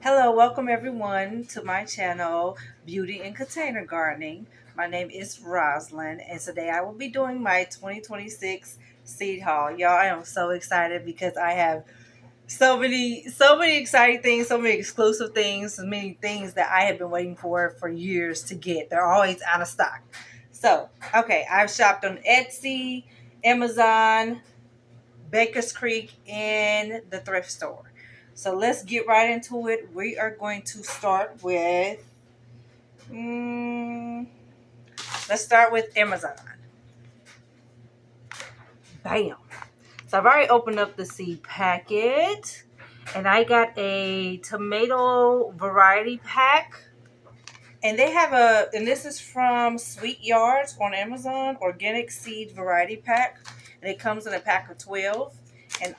Hello, welcome everyone to my channel, Beauty and Container Gardening. My name is Roslyn, and today I will be doing my 2026 seed haul. Y'all, I am so excited because I have so many exciting things, so many exclusive things, so many things that I have been waiting for years to get. They're always out of stock. So, okay, I've shopped on Etsy, Amazon, Baker's Creek, and the thrift store. So let's get right into it. We are going to start with, mm, let's start with Amazon. Bam. So I've already opened up the seed packet, and I got a tomato variety pack. And they have and this is from Sweet Yards on Amazon, organic seed variety pack. And it comes in a pack of 12. And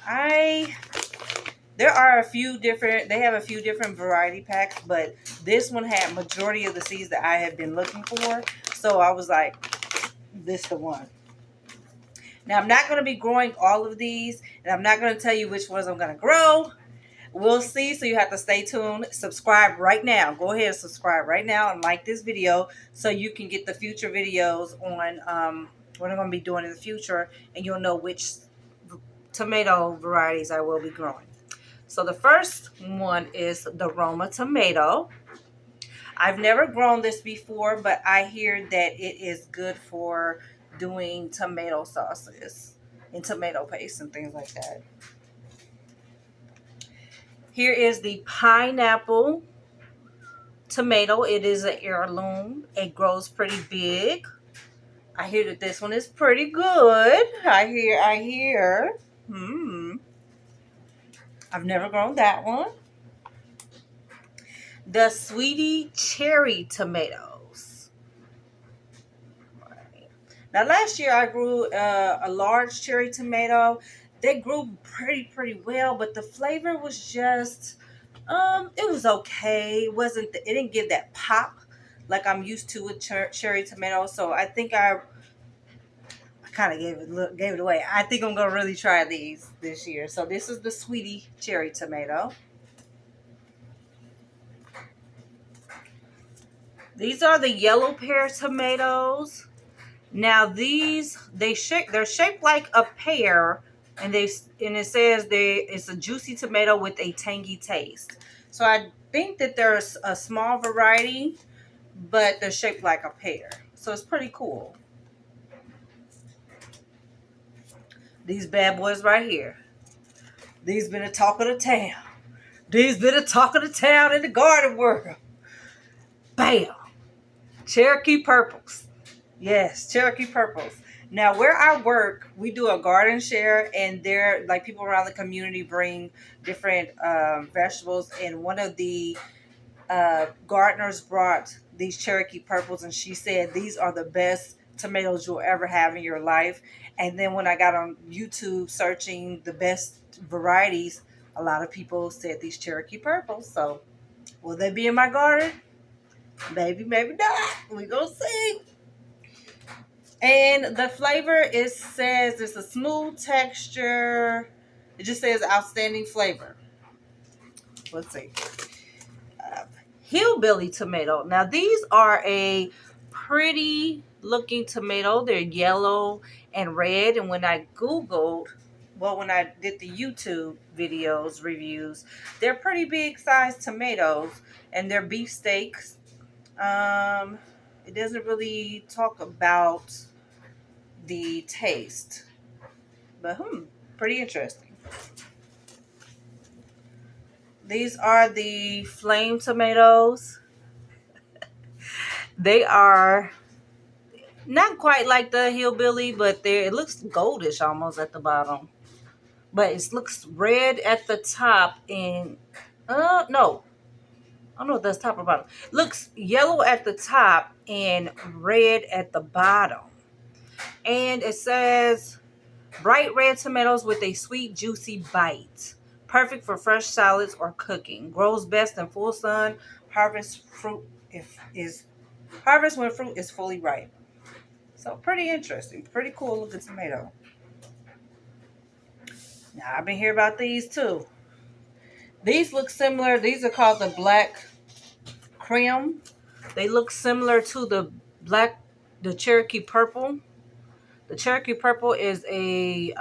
they have a few different variety packs, but this one had majority of the seeds that I had been looking for. So I was like, this the one. Now I'm not going to be growing all of these, and I'm not going to tell you which ones I'm going to grow. We'll see, so you have to stay tuned. Subscribe right now. Go ahead and subscribe right now and like this video so you can get the future videos on what I'm going to be doing in the future, and you'll know which tomato varieties I will be growing. So the first one is the Roma tomato. I've never grown this before, but I hear that it is good for doing tomato sauces and tomato paste and things like that. Here is the pineapple tomato. It is an heirloom. It grows pretty big. I hear that this one is pretty good. I hear. I've never grown that one. The sweetie cherry tomatoes. Now, last year I grew a large cherry tomato. They grew pretty well, but the flavor was just, it was okay. It didn't give that pop like I'm used to with cherry tomatoes. So I think I kind of gave it away. I think I'm gonna really try these this year. So this is the sweetie cherry tomato. These are the yellow pear tomatoes. Now they're shaped like a pear, and it says it's a juicy tomato with a tangy taste. So I think that there's a small variety, but they're shaped like a pear. So it's pretty cool. These bad boys right here. These been a talk of the town. These been a talk of the town in the garden world. Bam! Cherokee purples. Yes, Cherokee purples. Now, where I work, we do a garden share, and there, like people around the community bring different vegetables. And one of the gardeners brought these Cherokee purples, and she said these are the best tomatoes you'll ever have in your life. And then when I got on YouTube searching the best varieties, a lot of people said these Cherokee purples. So, will they be in my garden? Maybe, maybe not. We gonna see. And the flavor, it says it's a smooth texture. It just says outstanding flavor. Let's see. Uh, Hillbilly tomato. Now these are a pretty looking tomato. They're yellow and red. And when I when I did the YouTube videos, reviews, they're pretty big sized tomatoes, and they're beefsteaks. It doesn't really talk about the taste, but pretty interesting. These are the flame tomatoes. They are not quite like the hillbilly, but it looks goldish almost at the bottom, but it looks red at the top. And no, I don't know if that's top or bottom. Looks yellow at the top and red at the bottom. And it says bright red tomatoes with a sweet, juicy bite. Perfect for fresh salads or cooking. Grows best in full sun. Harvest when fruit is fully ripe. So pretty interesting. Pretty cool looking tomato. Now I've been hearing about these too. These look similar. These are called the black creme. They look similar to the Cherokee purple. The Cherokee purple is the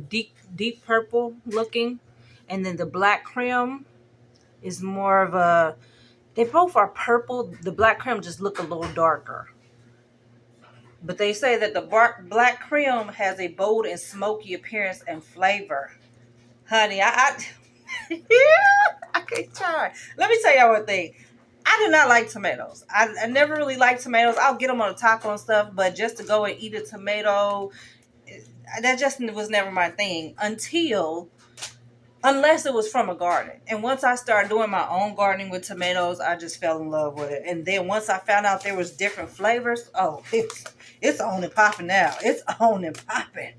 deep purple looking, and then the black creme is more of a. They both are purple. The black creme just look a little darker. But they say that the black creme has a bold and smoky appearance and flavor. Honey, I can't try. Let me tell y'all one thing. I do not like tomatoes. I never really liked tomatoes. I'll get them on a taco and stuff, but just to go and eat a tomato, that just was never my thing unless it was from a garden. And once I started doing my own gardening with tomatoes, I just fell in love with it. And then once I found out there was different flavors, oh, it's on and popping now. It's on and popping.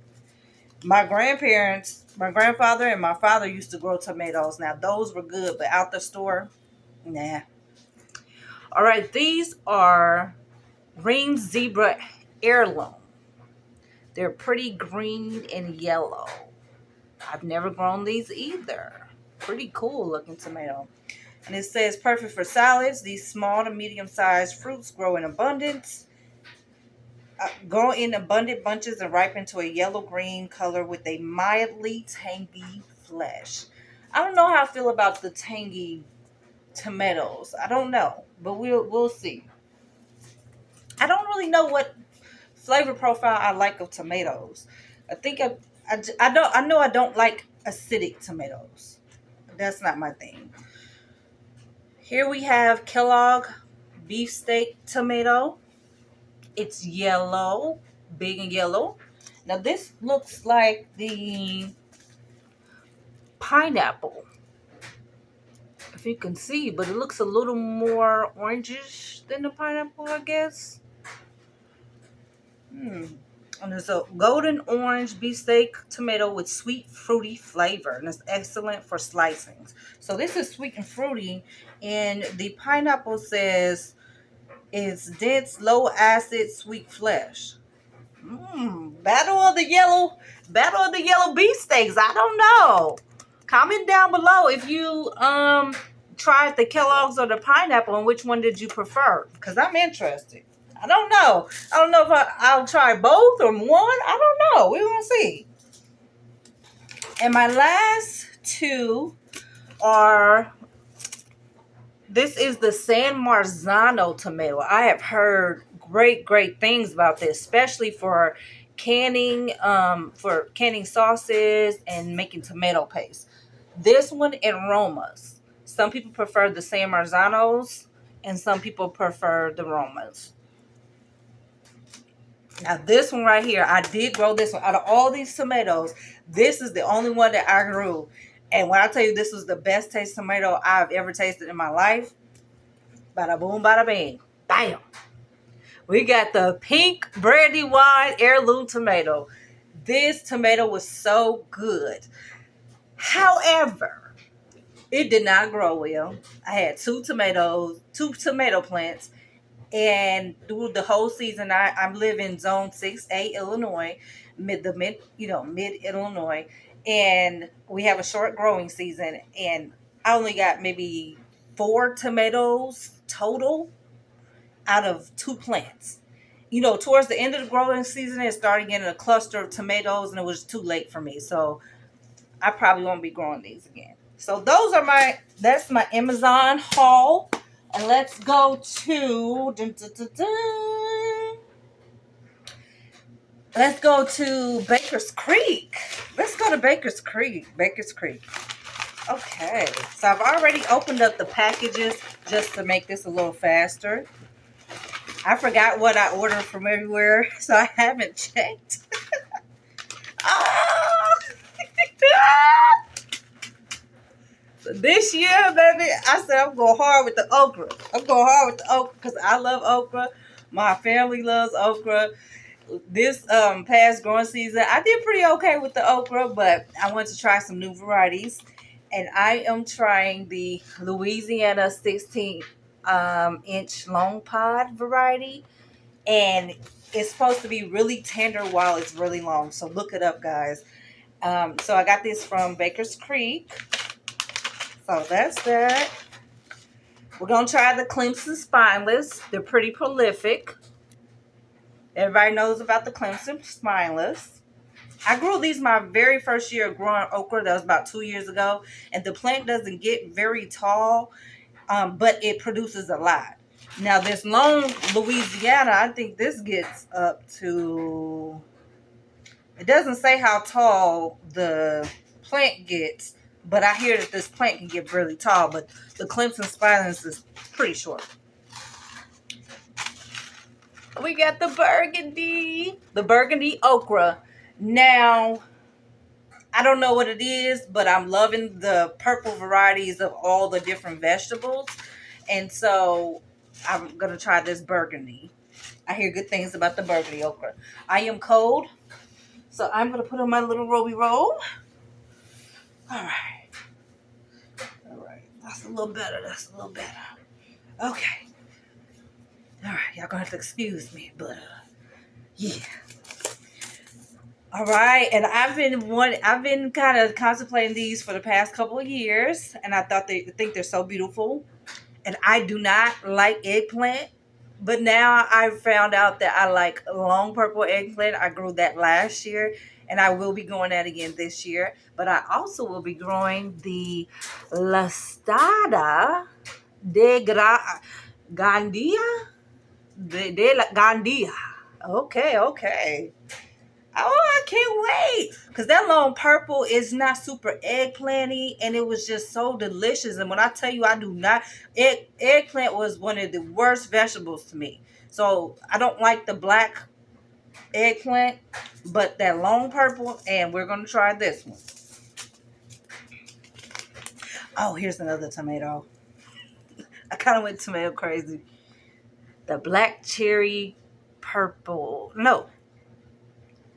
My grandfather and my father used to grow tomatoes. Now those were good, but out the store, nah. All right, these are green zebra heirloom. They're pretty green and yellow. I've never grown these either. Pretty cool looking tomato. And it says perfect for salads. These small to medium sized fruits grow in abundance. Grow in abundant bunches and ripen to a yellow-green color with a mildly tangy flesh. I don't know how I feel about the tangy tomatoes. I don't know, but we'll see. I don't really know what flavor profile I like of tomatoes. I think I know I don't like acidic tomatoes. That's not my thing. Here we have Kellogg beefsteak tomato. It's yellow, big and yellow. Now this looks like the pineapple, if you can see, but it looks a little more orangish than the pineapple, I guess. And it's a golden orange beefsteak tomato with sweet fruity flavor, and it's excellent for slicing. So this is sweet and fruity, and the pineapple says it's dense, low acid, sweet flesh. Battle of the yellow beefsteaks. I don't know. Comment down below if you tried the Kellogg's or the pineapple, and which one did you prefer? Because I'm interested. I don't know. I don't know if I'll try both or one. I don't know. We're gonna see. And my last two are. This is the San Marzano tomato. I have heard great things about this, especially for canning sauces and making tomato paste. This one aromas. Some people prefer the San Marzanos and some people prefer the Romas. Now this one right here, I did grow this one. Out of all these tomatoes, this is the only one that I grew. And when I tell you this was the best taste tomato I've ever tasted in my life, bada boom, bada bang, bam. We got the pink Brandywine heirloom tomato. This tomato was so good. However, it did not grow well. I had two tomato plants, and through the whole season, I live in Zone 6A, Illinois, mid Illinois, and we have a short growing season, and I only got maybe 4 tomatoes total out of 2 plants. Towards the end of the growing season, it started getting a cluster of tomatoes, and it was too late for me. So I probably won't be growing these again. So that's my Amazon haul. And let's go to let's go to Baker's Creek. Let's go to Baker's Creek. Okay. So I've already opened up the packages just to make this a little faster. I forgot what I ordered from everywhere, so I haven't checked. So this year, baby, I said I'm going hard with the okra. Because I love okra. My family loves okra. This past growing season, I did pretty okay with the okra, but I wanted to try some new varieties. And I am trying the Louisiana 16-inch long pod variety. And it's supposed to be really tender while it's really long. So look it up, guys. So I got this from Baker's Creek. So that's that. We're going to try the Clemson Spineless. They're pretty prolific. Everybody knows about the Clemson Spineless. I grew these my very first year of growing okra. That was about 2 years ago. And the plant doesn't get very tall, but it produces a lot. Now, this Lone Louisiana, I think this gets up to... It doesn't say how tall the plant gets, but I hear that this plant can get really tall. But the Clemson Spineless is pretty short. We got the burgundy okra. Now, I don't know what it is, but I'm loving the purple varieties of all the different vegetables. And so I'm going to try this burgundy. I hear good things about the burgundy okra. I am cold, so I'm going to put on my little Roby roll. All right. That's a little better. Okay. All right. Y'all going to have to excuse me, but yeah. All right, and I've been kind of contemplating these for the past couple of years, and I think they're so beautiful. And I do not like eggplant, but now I've found out that I like long purple eggplant. I grew that last year, and I will be growing that again this year. But I also will be growing the Lastada Gandia de la Gandia. Okay. Oh, I can't wait. Because that long purple is not super eggplanty, and it was just so delicious. And when I tell you I do not, eggplant was one of the worst vegetables to me. So I don't like the black eggplant, but that long purple, and we're going to try this one. Oh, here's another tomato. I kind of went tomato crazy. The black cherry purple. No.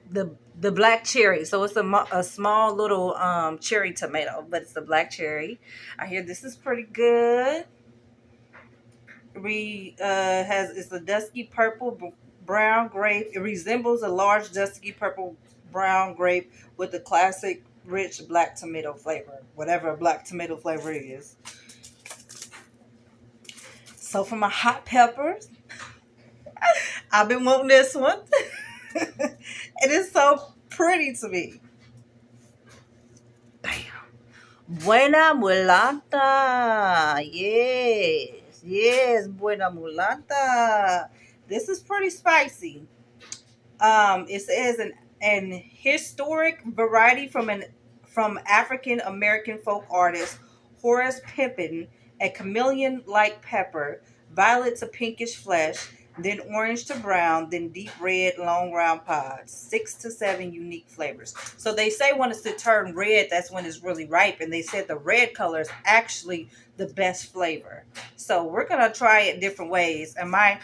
The black cherry. So it's a small little cherry tomato, but it's a black cherry. I hear this is pretty good. It's a dusky purple brown grape. It resembles a large dusky purple brown grape with the classic rich black tomato flavor, whatever a black tomato flavor is. So for my hot peppers, I've been wanting this one. It is so pretty to me. Bam. Buena mulata. Yes, buena mulata. This is pretty spicy. It says an historic variety from African American folk artist Horace Pippin, a chameleon-like pepper, violet to pinkish flesh, then orange to brown, then deep red, long round pods. 6 to 7 unique flavors. So they say when it's to turn red, that's when it's really ripe. And they said the red color is actually the best flavor. So we're going to try it different ways. And my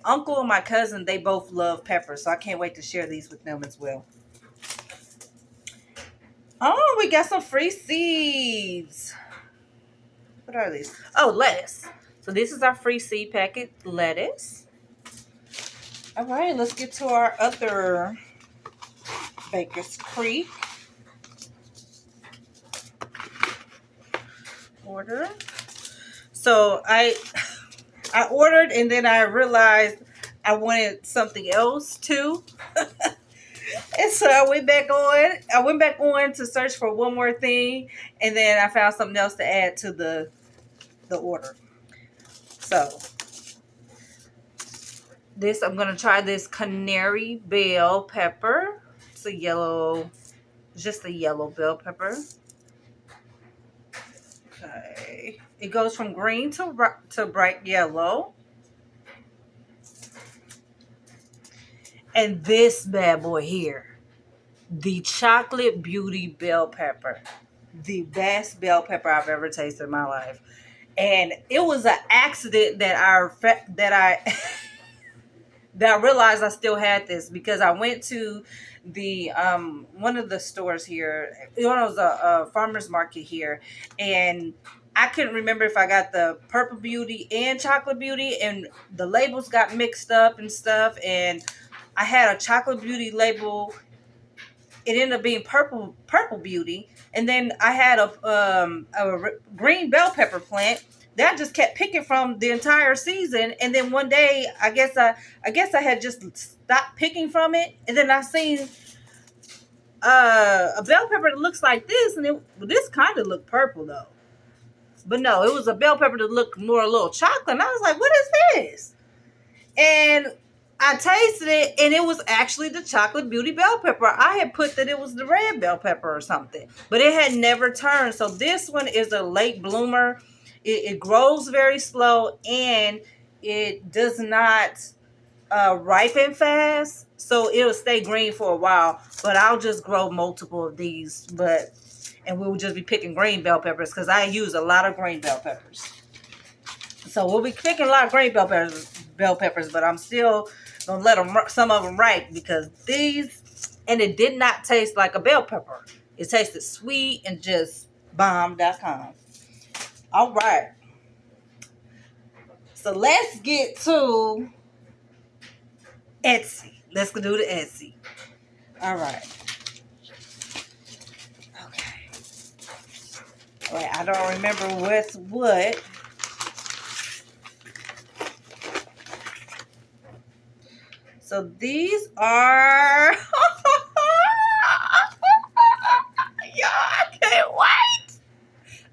uncle and my cousin, they both love peppers. So I can't wait to share these with them as well. Oh, we got some free seeds. What are these? Oh, lettuce. So this is our free seed packet, lettuce. All right, let's get to our other Baker's Creek order. So I ordered, and then I realized I wanted something else too. And so I went back on to search for one more thing, and then I found something else to add to the order. So I'm going to try this canary bell pepper. It's just a yellow bell pepper. Okay. It goes from green to bright yellow. And this bad boy here, the Chocolate Beauty bell pepper. The best bell pepper I've ever tasted in my life. And it was an accident that I realized I still had this, because I went to the one of the stores here. It was a farmer's market here, and I couldn't remember if I got the Purple Beauty and Chocolate Beauty, and the labels got mixed up and stuff. And I had a Chocolate Beauty label it ended up being purple beauty. And then I had green bell pepper plant that I just kept picking from the entire season. And then one day, I guess I had just stopped picking from it, and then I seen a bell pepper that looks like this, and this kind of looked purple though. But no, it was a bell pepper that looked more a little chocolate. And I was like, what is this? And I tasted it, and it was actually the chocolate beauty bell pepper. I had put that it was the red bell pepper or something, but it had never turned. So this one is a late bloomer. It grows very slow, and it does not ripen fast. So it'll stay green for a while, but I'll just grow multiple of these. And we'll just be picking green bell peppers because I use a lot of green bell peppers. So we'll be picking a lot of green bell peppers, but I'm still gonna let them, some of them ripe, because these, and it did not taste like a bell pepper. It tasted sweet and just bomb.com. All right. So let's get to Etsy. Let's go do the Etsy. All right. Okay. All right. I don't remember what's what. So these are. Y'all, I can't wait.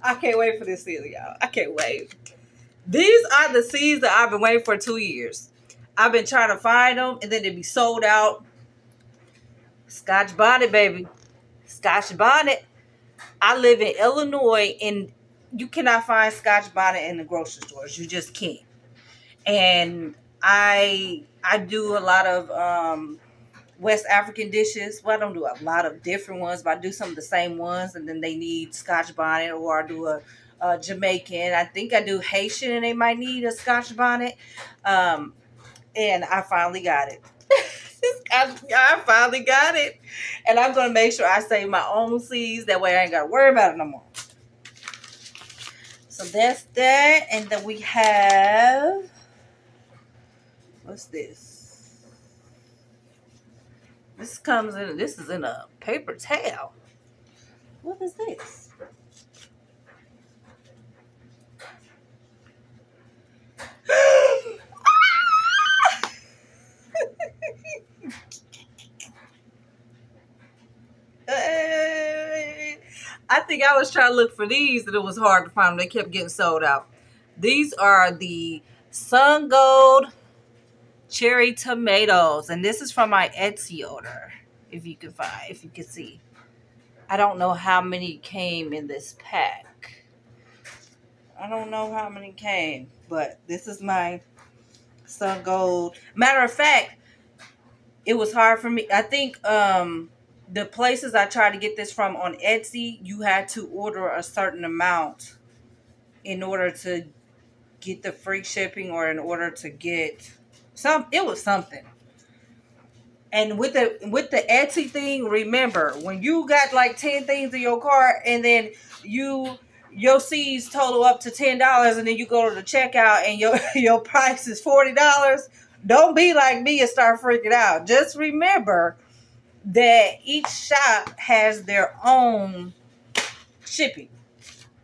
I can't wait for this season, y'all. I can't wait. These are the seeds that I've been waiting for 2 years. I've been trying to find them, and then they'd be sold out. Scotch bonnet, baby. Scotch bonnet. I live in Illinois, and you cannot find Scotch bonnet in the grocery stores. You just can't. And I do a lot of West African dishes. Well, I don't do a lot of different ones, but I do some of the same ones, and then they need Scotch bonnet, or I do a Jamaican. I think I do Haitian, and they might need a Scotch bonnet. And I finally got it. I finally got it. And I'm going to make sure I save my own seeds. That way I ain't got to worry about it no more. So that's that. And then we have... What's this? This is in a paper towel. What is this? I think I was trying to look for these, and it was hard to find them. They kept getting sold out. These are the Sun Gold cherry tomatoes, and this is from my Etsy order. If you can see. I don't know how many came in this pack. I don't know how many came, but this is my Sun Gold. Matter of fact, it was hard for me. I think the places I tried to get this from on Etsy, you had to order a certain amount in order to get the free shipping, or in order to get it was something. And with the Etsy thing, remember, when you got like 10 things in your cart, and then your seeds total up to $10, and then you go to the checkout and your price is $40, don't be like me and start freaking out. Just remember that each shop has their own shipping.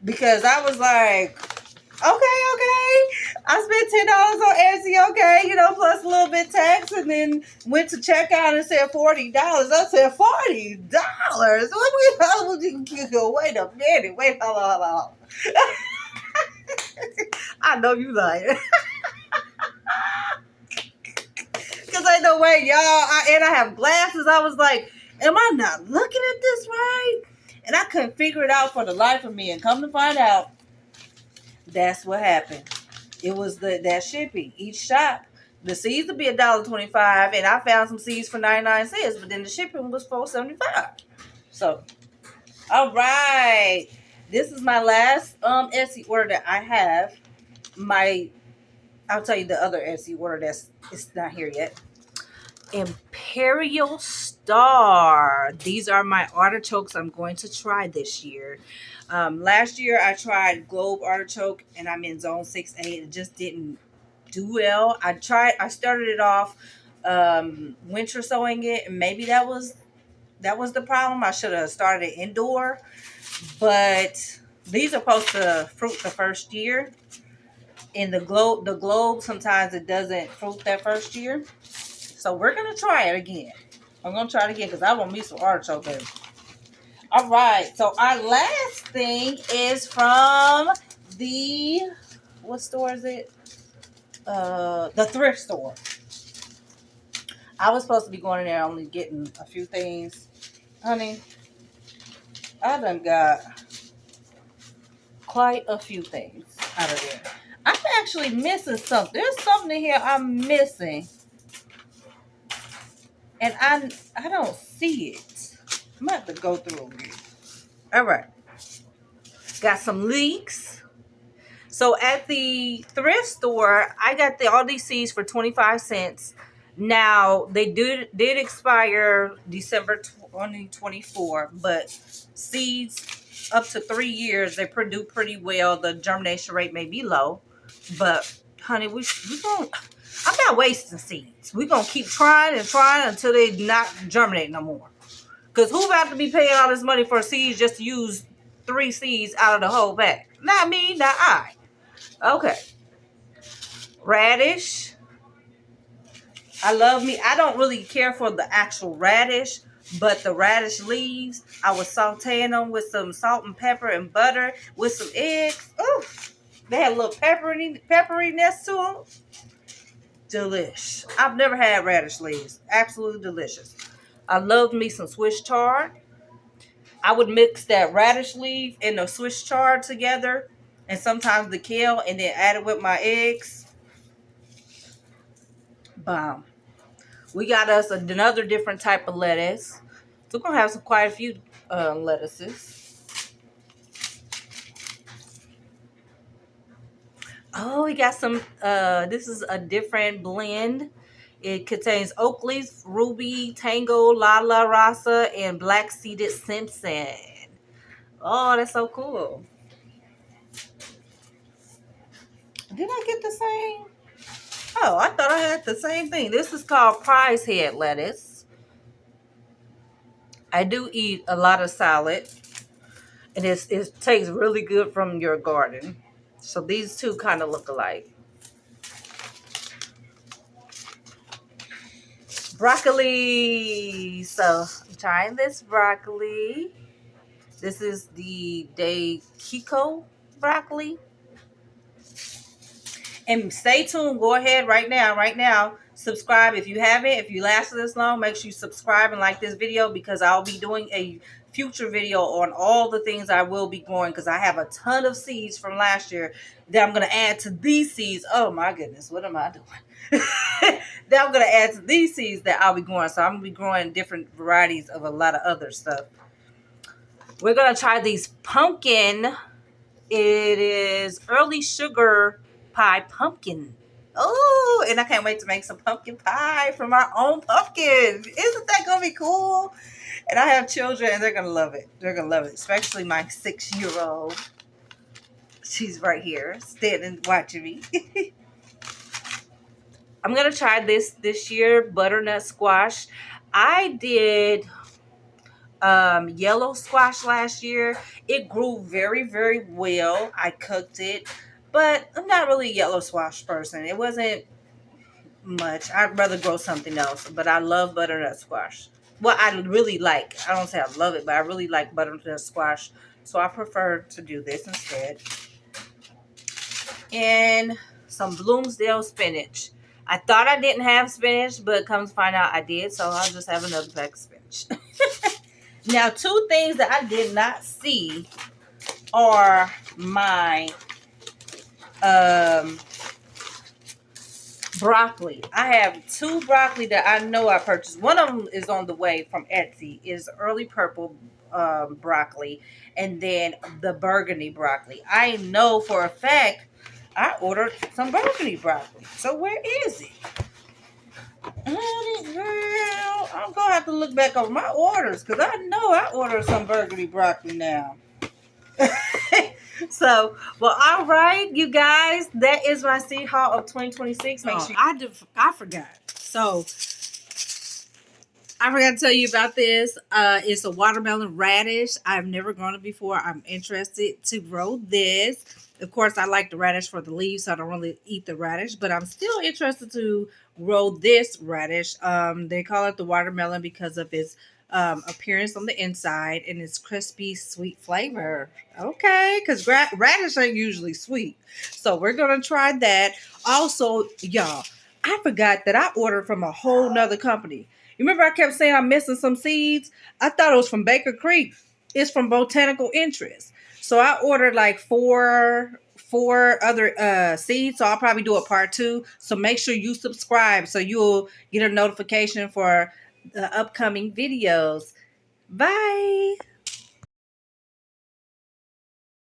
Because I was like, okay, I spent $10 on Etsy, okay, plus a little bit tax, and then went to checkout and said $40. I said $40. Wait a minute, hold on. I know you lying. Because ain't no way, y'all. And I have glasses. I was like, am I not looking at this right? And I couldn't figure it out for the life of me. And come to find out, that's what happened. It was that shipping. Each shop, the seeds would be $1.25, and I found some seeds for 99 cents, but then the shipping was $4.75. So, all right. This is my last Etsy order that I have. I'll tell you the other Etsy order it's not here yet. Imperial Star. These are my artichokes I'm going to try this year. Last year I tried Globe artichoke, and I'm in zone 6A. It just didn't do well. I started it off winter sowing it, and maybe that was That was the problem. I should have started indoor. But these are supposed to fruit the first year. In the globe, sometimes it doesn't fruit that first year. So we're gonna try it again. I'm gonna try it again because I want me some artichoke, baby. All right. So our last thing is from the what store is it? The thrift store. I was supposed to be going in there only getting a few things. Honey, I done got quite a few things out of there. I'm actually missing something. There's something in here I'm missing. And I don't see it. I'm gonna have to go through again. All right. Got some leeks. So at the thrift store, I got all these seeds for 25 cents. Now they did expire December 2024, but seeds up to 3 years, they produce pretty well. The germination rate may be low, but honey, we going I'm not wasting seeds. We're gonna keep trying and trying until they not germinate no more. Cause who about to be paying all this money for seeds just to use 3 seeds out of the whole pack? Not me, not I. Okay. Radish. I don't really care for the actual radish, but the radish leaves, I was sauteing them with some salt and pepper and butter with some eggs. Ooh, they had a little pepperiness to them. Delish. I've never had radish leaves. Absolutely delicious. I loved me some Swiss chard. I would mix that radish leaf and the Swiss chard together, and sometimes the kale, and then add it with my eggs. Bomb. We got us another different type of lettuce. So we're going to have quite a few lettuces. Oh, we got some, this is a different blend. It contains oak leaf, ruby, tango, lala rasa, and black seeded Simpson. Oh, that's so cool. Did I get the same? Oh, I thought I had the same thing. This is called prize head lettuce. I do eat a lot of salad, and it tastes really good from your garden. So these two kind of look alike. Broccoli. So I'm trying this broccoli. This is the De Kiko broccoli. And stay tuned. Go ahead right now. Subscribe if you haven't. If you lasted this long, make sure you subscribe and like this video, because I'll be doing a future video on all the things I will be growing, because I have a ton of seeds from last year that I'm going to add to these seeds. Oh my goodness, what am I doing? That I'm going to add to these seeds that I'll be growing. So I'm going to be growing different varieties of a lot of other stuff. We're going to try these pumpkin. It is early sugar pie pumpkin. Oh, and I can't wait to make some pumpkin pie from our own pumpkin. Isn't that going to be cool? And I have children, and they're going to love it. They're going to love it, especially my 6-year-old. She's right here, standing watching me. I'm going to try this year, butternut squash. I did yellow squash last year. It grew very, very well. I cooked it, but I'm not really a yellow squash person. It wasn't much. I'd rather grow something else, but I love butternut squash. Well, I don't say I love it, but I really like butternut squash, so I prefer to do this instead. And some Bloomsdale spinach. I thought I didn't have spinach, but come to find out I did, so I'll just have another pack of spinach. Now, 2 things that I did not see are my broccoli. I have 2 broccoli that I know I purchased. One of them is on the way from Etsy. Is early purple broccoli, and then the burgundy broccoli. I know for a fact I ordered some burgundy broccoli. So where is it? Girl, I'm gonna have to look back over my orders, because I know I ordered some burgundy broccoli now. So, well, all right, you guys, that is my seed haul of 2026. Make sure I forgot. So I forgot to tell you about this. It's a watermelon radish. I've never grown it before. I'm interested to grow this. Of course, I like the radish for the leaves, so I don't really eat the radish, but I'm still interested to grow this radish. They call it the watermelon because of its appearance on the inside and its crispy, sweet flavor. Okay, because radish ain't usually sweet. So we're going to try that. Also, y'all, I forgot that I ordered from a whole nother company. You remember I kept saying I'm missing some seeds? I thought it was from Baker Creek. It's from Botanical Interest. So I ordered like four other seeds. So I'll probably do a part two. So make sure you subscribe so you'll get a notification for the upcoming videos. Bye.